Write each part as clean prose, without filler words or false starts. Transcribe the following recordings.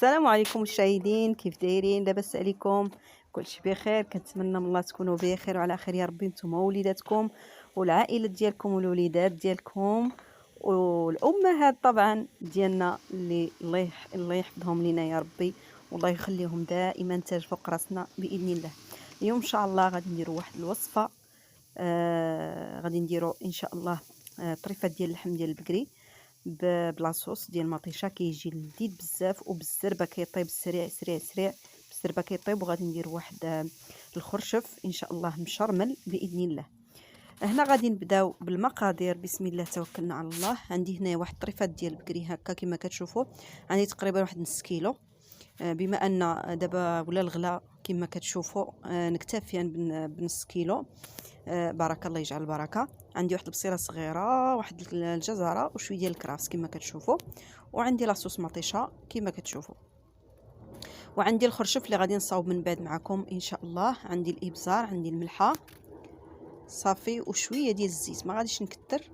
السلام عليكم مشاهدين، كيف دايرين؟ لاباس عليكم؟ كلشي بخير. كنتمنى من الله تكونوا بخير وعلى خير يا ربي، نتوما ووليداتكم والعائلات ديالكم والوليدات ديالكم والامهات طبعا ديالنا اللي الله يحفظهم لينا يا ربي، والله يخليهم دائما تاج فوق راسنا باذن الله. اليوم ان شاء الله غادي نديروا واحد الوصفه، غادي نديروا ان شاء الله طريفه ديال اللحم ديال البقري بلاصوص ديال مطيشه، كيجي لذيذ بزاف، وبالزربه كيطيب سريع سريع سريع. بالزربه كيطيب. وغادي ندير واحد الخرشف ان شاء الله مشرمل باذن الله. هنا غادي نبداو بالمقادير. بسم الله توكلنا على الله. عندي هنا واحد طريفات ديال البقري هكا كما كتشوفوا، عندي تقريبا واحد نص كيلو. بما ان دابا ولا الغلا كما كتشوفوا، نكتفي بنص كيلو. بارك الله يجعل البركه. عندي واحد البصيله صغيره، واحد الجزره، وشويه ديال الكرافس كما كتشوفوا، وعندي لاصوص مطيشه كما كتشوفوا، وعندي الخرشف اللي غادي نصاوب من بعد معكم ان شاء الله. عندي الابزار، عندي الملحه صافي، وشويه ديال الزيت، ما غاديش نكتر.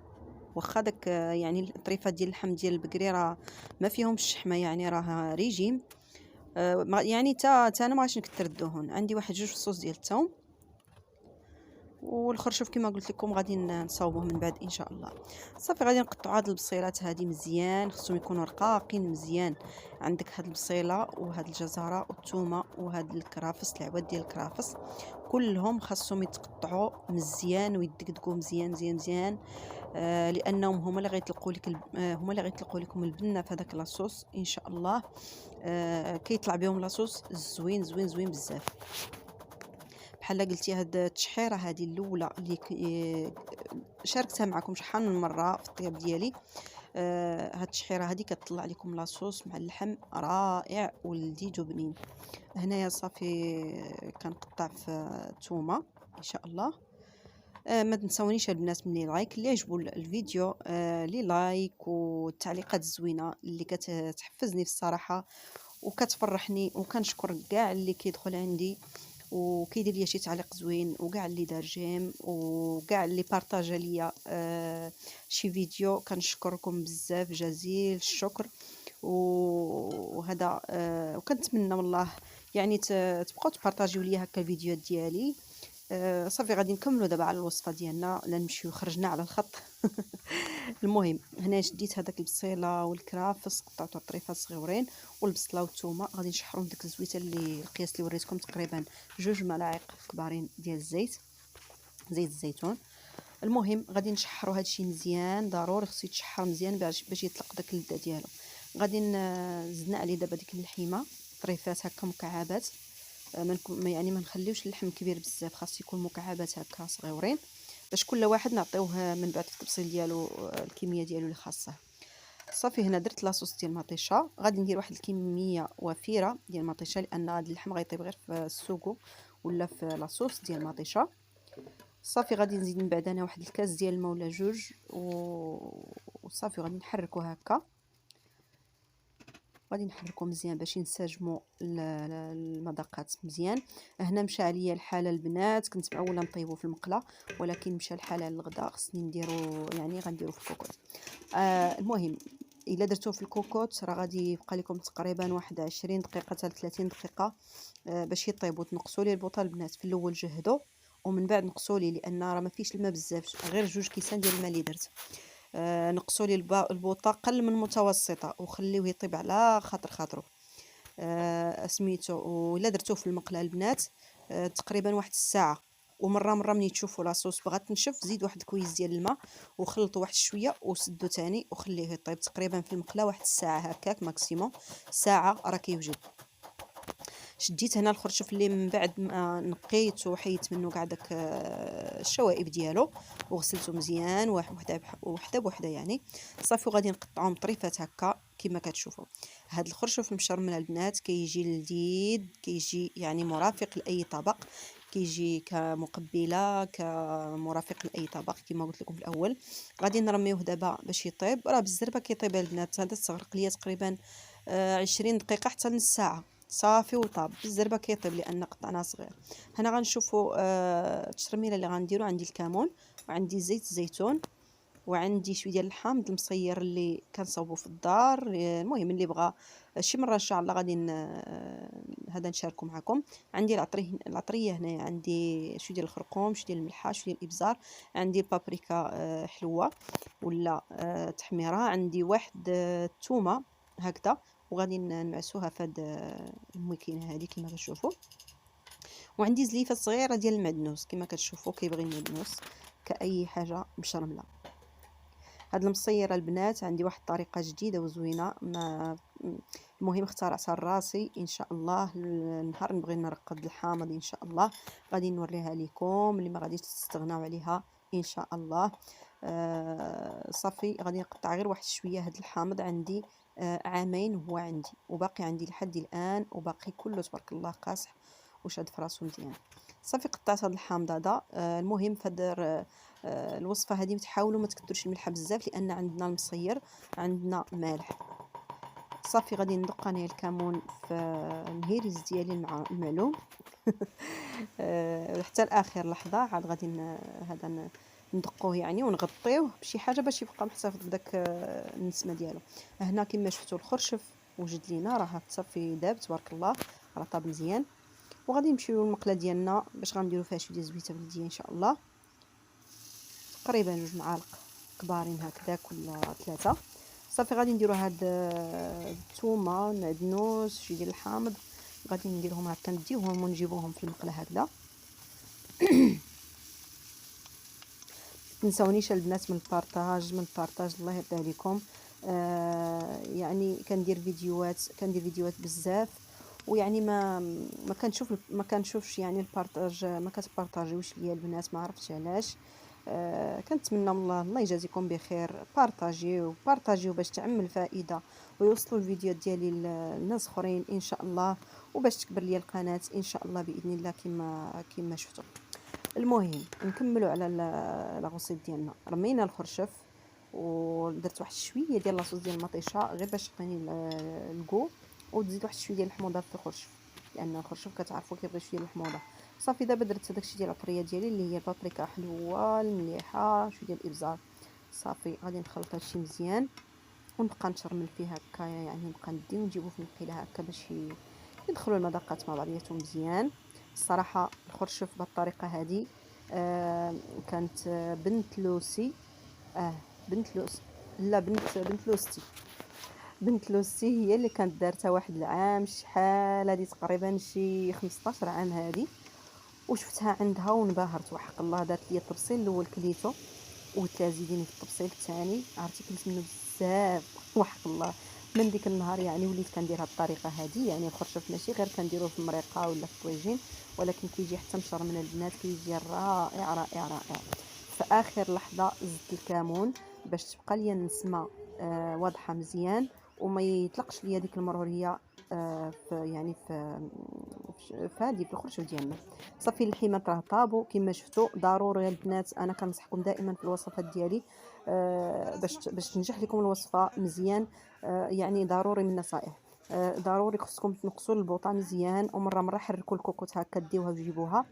واخا داك يعني الطريفه ديال اللحم ديال البقري راه ما فيهمش الشحمه، يعني راه ريجيم. يعني تا انا ما غاديش نكتر الدهون. عندي واحد جوج فصوص ديال الثوم، والخرشوف كما قلت لكم غادي نصاوبوه من بعد ان شاء الله. صافي غادي نقطعوا هاد البصيلات هادي مزيان، خصهم يكونوا رقاقين مزيان. عندك هاد البصيله وهاد الجزره والثومه وهاد الكرافس، العواد ديال الكرافس كلهم خاصهم يتقطعوا مزيان ويدقدقوا مزيان مزيان مزيان، لانهم هما اللي غيطلقوا لك هما اللي غيطلقوا لكم البنه في هذاك لاصوص ان شاء الله. كيطلع بهم لاصوص زوين زوين زوين بزاف. بحال قلتي هاد التشحيره هذه الاولى اللي شاركتها معكم شحال من مره في الطياب ديالي. هاد التشحيره هذه كتطلع لكم لاصوص مع اللحم رائع ولذيذ وبنين. هنايا صافي كنقطع في ثومه ان شاء الله. ما تنسونيش البنات من لايك اللي عجبو الفيديو، لي لايك والتعليقات الزوينه اللي كتحفزني في الصراحه وكتفرحني، وكنشكر كاع اللي كيدخل عندي وكيدير ليا شي تعليق زوين، وكاع اللي دار جيم، وكاع اللي بارطاجا ليا شي فيديو. كنشكركم بزاف جزيل الشكر. وهذا وكنتمنى من الله يعني تبقاو تبارطاجيو ليا هكا الفيديوهات ديالي. صافي غادي نكملوا دابا على الوصفه ديالنا، لا نمشيو خرجنا على الخط. المهم هنا شديت هذاك البصيله والكرافس، قطعته طريفات صغيورين، والبصله والثومه غادي نشحرهم ديك الزويته اللي القياس اللي وريتكم، تقريبا 2 ملاعق كبارين ديال الزيت، زيت الزيتون. المهم غادي نشحروا هادشي مزيان، ضروري خصو يتشحر مزيان باش يطلق داك اللذه ديالو. غادي نزدنا عليه دابا ديك اللحيمه طريفات هكا مكعبات. يعني ما نخليوش اللحم كبير بزاف، خاص يكون مكعبات هكا صغيورين باش كل واحد نعطيوه من بعد في التبصيل ديالو الكميه ديالو اللي خاصه. صافي هنا درت لاصوص ديال المطيشه. غادي ندير واحد الكميه وفيره ديال المطيشه، لان هذا اللحم غيطيب غير في السوكو ولا في لاصوص ديال المطيشه. صافي غادي نزيد من بعد انا واحد الكاس ديال الماء ولا جوج، وصافي غادي نحركو هكا. غادي نحركو مزيان باش ينسجموا المذاقات مزيان. هنا مشى عليا الحال البنات، كنت معوله نطيبو في المقله، ولكن مشى الحال على الغداء، خصني نديرو يعني غنديرو في الكوكوط. المهم الا درتوه في الكوكوط راه غادي يبقى لكم تقريبا واحد 20 دقيقه حتى 30 دقيقه باش يطيبوا. تنقصوا لي البوطه البنات في الاول جهدوا، ومن بعد نقصوا لي، لان راه ما فيش الماء بزاف، غير 2 كيسان ديال الماء اللي درت. نقصوا لي البوطه قل من متوسطه، وخليوه يطيب على خاطره. سميتو. ولا درتوه في المقله البنات تقريبا واحد الساعه، ومره ملي تشوفوا لاصوص بغات تنشف زيد واحد الكويس ديال الماء وخلطوا واحد شويه وسدوا تاني وخليه يطيب تقريبا في المقله واحد الساعه هكاك ماكسيموم. ساعه راه كيوجد. شديت هنا الخرشف اللي من بعد ما نقيت وحيت منه كاع داك الشوائب ديالو، وغسلته مزيان وحده بوحده يعني. صافي وغادي نقطعهم طريفات هكا كما كتشوفوا. هاد الخرشف مشرمل البنات كيجي لذيذ، كيجي يعني مرافق لاي طبق، كيجي كمقبله كمرافق لاي طبق كما قلت لكم في الاول. غادي نرميوه دابا باش يطيب. راه بالزربه كيطيب البنات، هذا تغرق ليا تقريبا 20 دقيقه حتى نص ساعه. صافي وطاب بالزربه كيطيب لان قطعناه صغير. هنا غنشوفوا التشرميله اللي غنديروا. عندي الكمون وعندي زيت الزيتون وعندي شويه ديال الحامض المصير اللي كنصاوبو في الدار. المهم اللي بغى شي مره ان شاء الله غادي هذا نشاركو معكم. عندي العطريه هنايا، عندي شويه ديال الخرقوم، شويه ديال الملحه، شويه ديال الابزار، عندي البابريكا حلوه ولا تحميره، عندي واحد الثومه هكذا، وغادي نمعسوها في هاد المكينه هذه كما كتشوفوا. وعندي زليفه صغيره ديال المعدنوس كما كتشوفوا، كيبغي المعدنوس كاي حاجه مشرمله. هاد المصيره البنات عندي واحد الطريقه جديده وزوينه، ما المهم اخترعتها لراسي ان شاء الله. النهار نبغي نرقد الحامض ان شاء الله غادي نوريها لكم، اللي ما غاديش تستغناو عليها ان شاء الله. صافي غادي نقطع غير واحد شويه. هاد الحامض عندي عامين هو عندي، وباقي عندي لحد الان، وباقي كله تبارك الله قاصح وشاد فراسو مزيان. صافي قطعت هاد الحامض هذا. المهم فدر الوصفه هذه تحاولوا ما تكثروش الملح بزاف، لان عندنا المصير عندنا مالح. صافي غادي ندق انايا الكمون في الهيريز ديالي المعلوم حتى لاخر لحظه عاد غادي هذا ندقوه يعني ونغطيوه بشي حاجه باش يبقى محتفظ بداك النسمه ديالو. هنا كما شفتوا الخرشف وجد لينا، راه صافي داب تبارك الله، راه طاب مزيان. وغادي نمشيو للمقله ديالنا باش غنديروا فيها شويه زويته بلديه ان شاء الله، تقريبا 2 معالق كبارين هكذاك ولا 3. صافي غادي نديروا هاد الثومه، المعدنوس، شويه ديال الحامض، غادي نديرهم هكا، نديوهم ونجيبوهم في المقله هكذا. تنساونيش البنات من البارطاج الله يرضي عليكم. يعني كندير فيديوهات بزاف، ويعني ما كنشوفش يعني البارطاج، ما كتبارطاجيوش ليا البنات، ما عرفتش علاش. كنتمنى الله يجازيكم بخير، بارطاجيو باش تعم الفائده ويوصلوا الفيديوهات ديالي لناس اخرين ان شاء الله، وباش تكبر ليا القناه ان شاء الله باذن الله كما شفتوا. المهم نكملوا على لاغوسيط ديالنا. رمينا الخرشف ودرت واحد شويه ديال لاصوص ديال المطيشه غير باش تعطيني الكو، وتزيد واحد شويه ديال الحموضه في الخرشف، لان الخرشف كتعرفوا كيبغي شويه الحموضه. صافي دابا درت داكشي ديال العطريه ديالي اللي هي البابريكا حلوه، المليحه، شويه ديال الابزار. صافي غادي نخلط هادشي مزيان ونبقى نشرمل فيه هكا، يعني نبقى ندي ونجيبو في المقيله هكا باش يدخلوا المذاقات مع بعضياتهم مزيان. الصراحه الخرشف بالطريقه هذه كانت بنت لوسي، بنت لوس لا بنت لوستي، بنت لوسي هي اللي كانت دارتها واحد العام، شحال هذه تقريبا شي 15 عام هذه، وشفتها عندها وانبهرت وحق الله. دارت لي التبصيل الاول كليته، وقلت لها زيديني في التبصيل الثاني، عرفتي كليت منه بزاف وحق الله. من ديك النهار يعني وليت كندير هاد الطريقه هذه، يعني الخرشف ماشي غير كنديروه في المريقه ولا في الطويجين، ولكن كيجي حتى مشر من البنات، كيجي رائع رائع رائع. في اخر لحظه زدت الكمون باش تبقى ليا النسمه واضحه مزيان، وما يطلقش ليا ديك المروريه في هذه في الخرشف ديالنا. صافي الحمات راه طابوا كما شفتوا. ضروري البنات انا كنصحكم دائما في الوصفات ديالي باش تنجح لكم الوصفه مزيان. يعني ضروري من نصائح، ضروري خصكم تنقصوا البوطه مزيان، ومره حركوا الكوكوط هكا ديوها وجيبوها،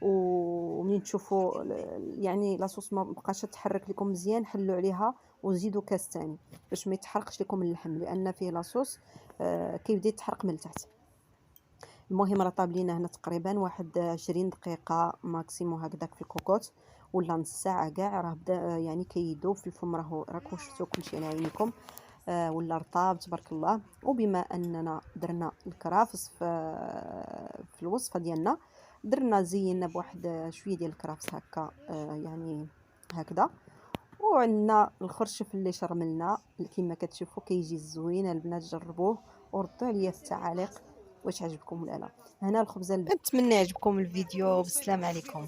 ومنين تشوفوا يعني لاصوص ما بقاش تحرك لكم مزيان حلوا عليها وزيدوا كاس ثاني باش ما يتحرقش لكم اللحم، لان فيه لاصوص كيبدا يتحرق من التحت. المهم راه طاب لينا هنا تقريبا واحد 20 دقيقه ماكسيموم هكذاك في الكوكوط، ولا نص ساعه كاع، راه بدا يعني كيذوب في الفم، راكم شفتوا كلشي على عينيكم. ولا رطاب تبارك الله. وبما اننا درنا الكرافس في الوصفه ديالنا، زينا بواحد شويه ديال الكرافس هكا يعني هكذا. وعندنا الخرشف اللي شرملنا كما كتشوفوا كيجي زوين. البنات جربوه وردوا عليا في التعاليق واش عجبكم ولا لا. هنا الخبزه نتمنى يعجبكم الفيديو، بالسلام عليكم.